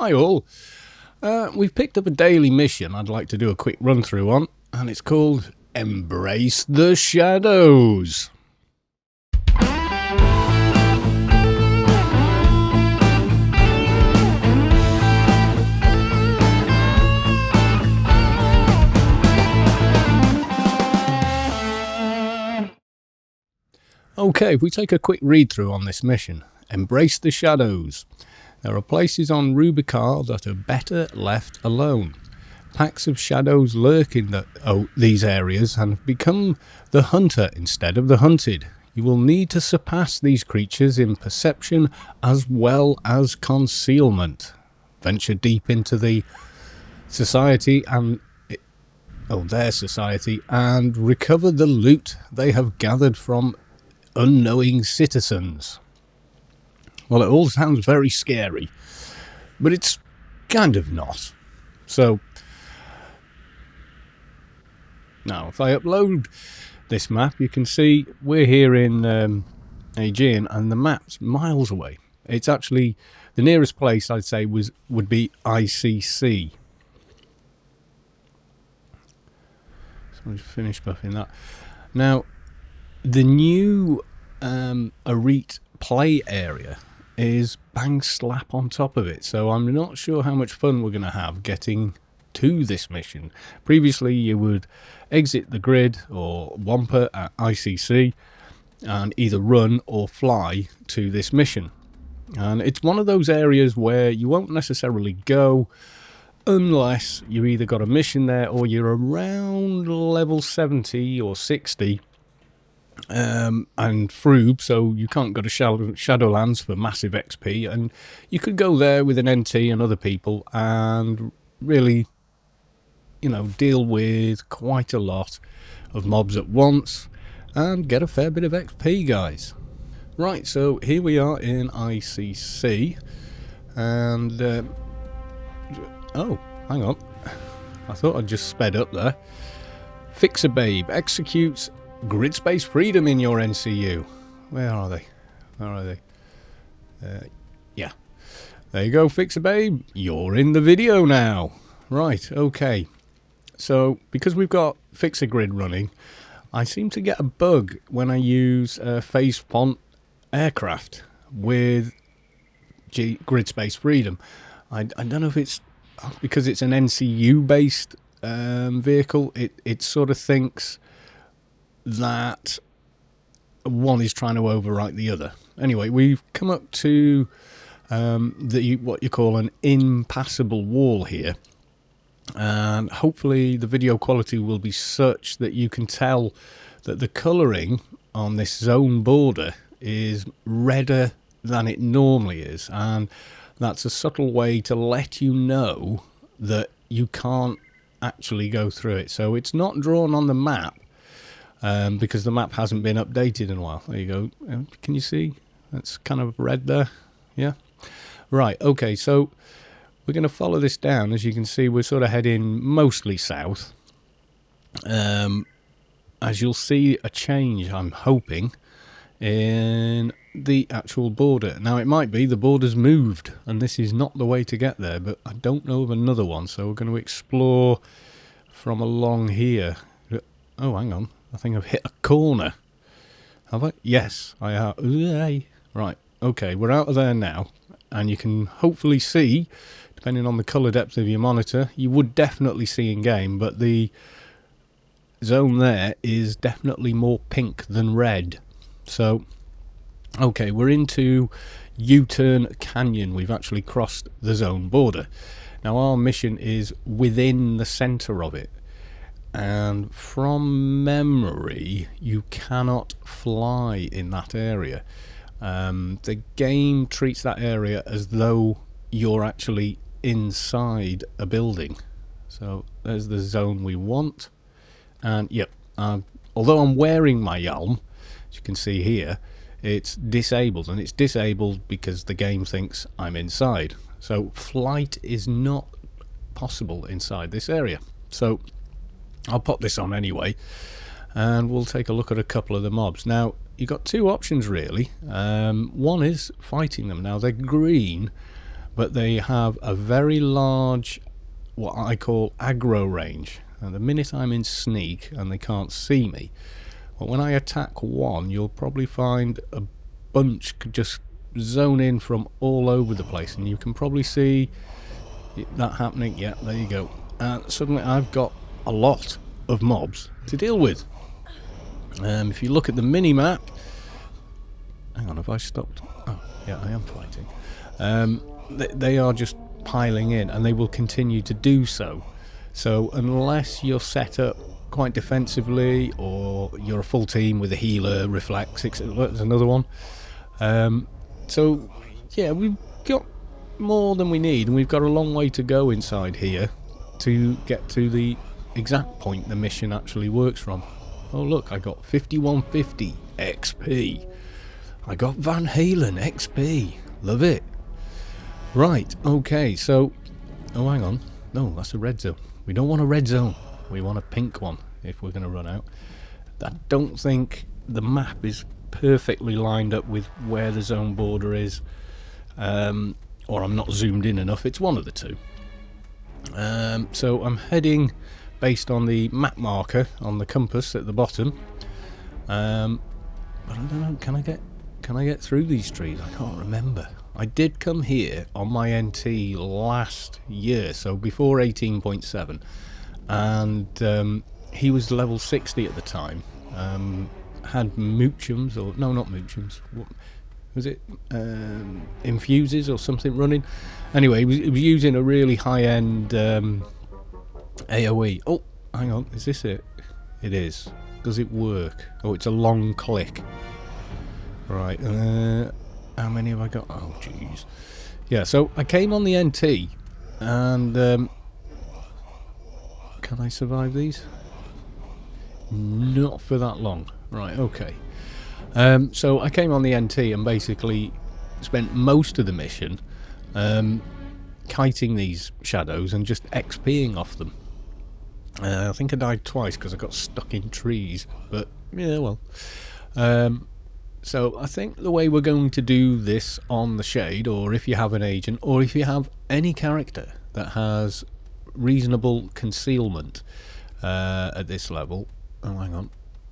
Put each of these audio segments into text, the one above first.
Hi all. We've picked up a daily mission I'd like to do a quick run through on, and it's called Embrace the Shadows. Okay, if we take a quick read through on this mission, Embrace the Shadows. There are places on Rubicar that are better left alone. Packs of shadows lurk in these areas and have become the hunter instead of the hunted. You will need to surpass these creatures in perception as well as concealment. Venture deep into the society and their society and recover the loot they have gathered from unknowing citizens. Well, it all sounds very scary, but it's kind of not. So, now if I upload this map, you can see we're here in Aegean and the map's miles away. It's actually, the nearest place I'd say would be ICC. So I'll just finish buffing that. Now, the new Arete play area is bang slap on top of it, so I'm not sure how much fun we're going to have getting to this mission. Previously you would exit the grid or Wampa at ICC and either run or fly to this mission, and it's one of those areas where you won't necessarily go unless you either got a mission there or you're around level 70 or 60 and Froob, so you can't go to Shadowlands for massive XP, and you could go there with an NT and other people and really, you know, deal with quite a lot of mobs at once and get a fair bit of XP, guys. Right, so here we are in ICC, and oh, hang on, I thought I'd just sped up there. Fixer Babe executes grid space freedom in your NCU. Where are they? Where are they? Yeah. There you go, Fixer Babe. You're in the video now. Right, okay. So, because we've got Fixer Grid running, I seem to get a bug when I use Phase Font aircraft with grid space freedom. I don't know if it's because it's an NCU based vehicle. It sort of thinks that one is trying to overwrite the other. Anyway, we've come up to what you call an impassable wall here, and hopefully the video quality will be such that you can tell that the colouring on this zone border is redder than it normally is, and that's a subtle way to let you know that you can't actually go through it. So it's not drawn on the map, because the map hasn't been updated in a while. There you go. Can you see? That's kind of red there. Yeah. Right. Okay. So we're going to follow this down. As you can see, we're sort of heading mostly south. As you'll see a change, I'm hoping, in the actual border. Now, it might be the border's moved and this is not the way to get there, but I don't know of another one. So we're going to explore from along here. Oh, hang on. I think I've hit a corner. Have I? Yes, I have. Right, okay, we're out of there now, and you can hopefully see, depending on the colour depth of your monitor, you would definitely see in game, but the zone there is definitely more pink than red. So, okay, we're into U-Turn Canyon. We've actually crossed the zone border. Now, our mission is within the centre of it. And from memory, you cannot fly in that area. The game treats that area as though you're actually inside a building. So there's the zone we want. And yep, although I'm wearing my Yalm, as you can see here, it's disabled, and it's disabled because the game thinks I'm inside. So flight is not possible inside this area. So I'll pop this on anyway, and we'll take a look at a couple of the mobs. Now, you've got two options really. One is fighting them. Now, they're green, but they have a very large, what I call aggro range. And the minute I'm in sneak and they can't see me, but when I attack one, you'll probably find a bunch could just zone in from all over the place, and you can probably see that happening. Yeah, there you go. And suddenly I've got a lot of mobs to deal with. If you look at the mini map, hang on, have I stopped? Oh yeah, I am fighting. They are just piling in, and they will continue to do so. So unless you're set up quite defensively, or you're a full team with a healer, reflex, there's another one. So yeah, we've got more than we need, and we've got a long way to go inside here to get to the exact point the mission actually works from. Oh look, I got 5150 XP. I got Van Halen XP. Love it. Right, okay, so... oh, hang on. No, that's a red zone. We don't want a red zone. We want a pink one if we're going to run out. I don't think the map is perfectly lined up with where the zone border is. Or I'm not zoomed in enough. It's one of the two. So I'm heading based on the map marker on the compass at the bottom. But I don't know, can I get through these trees? I can't remember. I did come here on my NT last year, so before 18.7, and he was level 60 at the time. Had Moochums, or no, not Moochums. What was it? Infuses or something running. Anyway, he was using a really high-end AOE. Oh, hang on, is this it? It is. Does it work? Oh, it's a long click. Right, how many have I got? Oh, jeez. Yeah, so I came on the NT, and can I survive these? Not for that long. Right, okay. So I came on the NT and basically spent most of the mission kiting these shadows and just XPing off them. I think I died twice because I got stuck in trees, but yeah, well. So I think the way we're going to do this on the Shade, or if you have an agent, or if you have any character that has reasonable concealment at this level. Oh, hang on.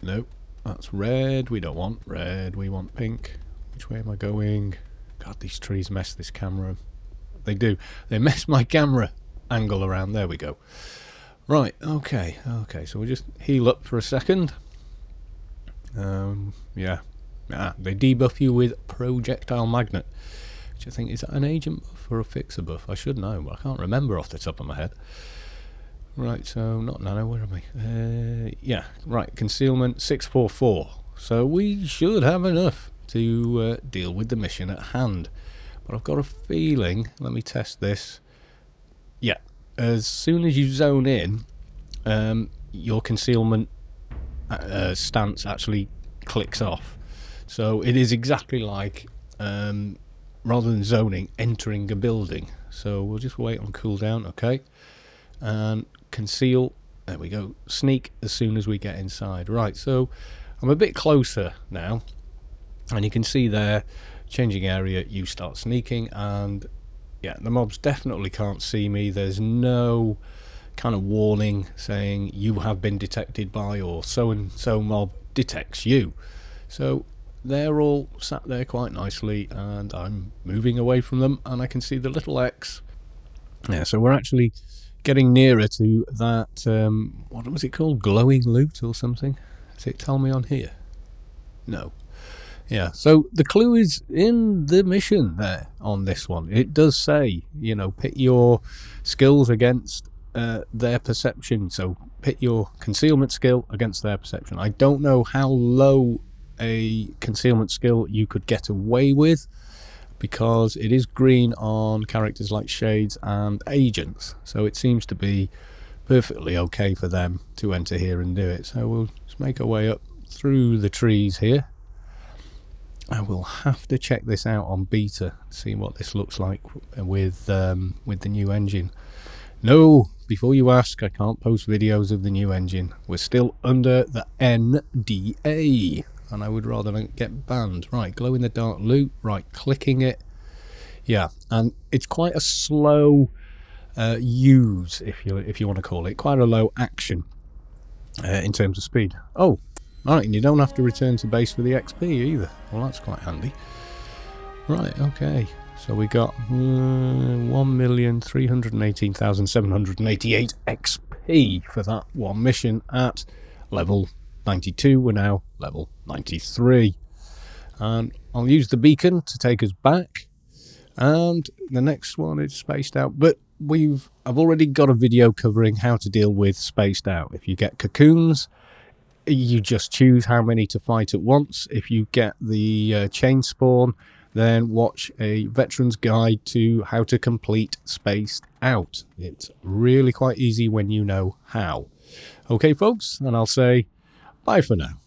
No, that's red. We don't want red. We want pink. Which way am I going? God, these trees mess this camera. They do. They mess my camera angle around. There we go. Right, okay. So we'll just heal up for a second. Yeah. They debuff you with projectile magnet, which I think is an agent buff or a fixer buff. I should know, but I can't remember off the top of my head. Right, so not nano, where am I? Yeah, right, concealment 644. So we should have enough to deal with the mission at hand. But I've got a feeling, let me test this. Yeah, as soon as you zone in, your concealment stance actually clicks off. So it is exactly like, rather than zoning, entering a building. So we'll just wait on cooldown, okay? And conceal, there we go, sneak as soon as we get inside. Right, so I'm a bit closer now, and you can see there, changing area, you start sneaking, and yeah, the mobs definitely can't see me. There's no kind of warning saying you have been detected by, or so and so mob detects you. So they're all sat there quite nicely, and I'm moving away from them, and I can see the little X. Yeah, so we're actually getting nearer to that, what was it called? Glowing loot or something? Does it tell me on here? No. Yeah, so the clue is in the mission there on this one. It does say, you know, pit your skills against their perception. So pit your concealment skill against their perception. I don't know how low a concealment skill you could get away with, because it is green on characters like Shades and Agents, so it seems to be perfectly okay for them to enter here and do it. So we'll just make our way up through the trees here. I will have to check this out on beta, see what this looks like with the new engine. No, before you ask, I can't post videos of the new engine. We're still under the NDA, and I would rather not get banned. Right, glow in the dark loot, right, clicking it. Yeah, and it's quite a slow use, if you want to call it, quite a low action in terms of speed. Oh, right, and you don't have to return to base for the XP either. Well, that's quite handy. Right, okay. So we got 1,318,788 XP for that one mission at level 92. We're now level 93. And I'll use the beacon to take us back. And the next one is spaced out. But I've already got a video covering how to deal with spaced out. If you get cocoons, you just choose how many to fight at once. If you get the chain spawn, then watch a veteran's guide to how to complete spaced out. It's really quite easy when you know how. Okay, folks, and I'll say bye for now.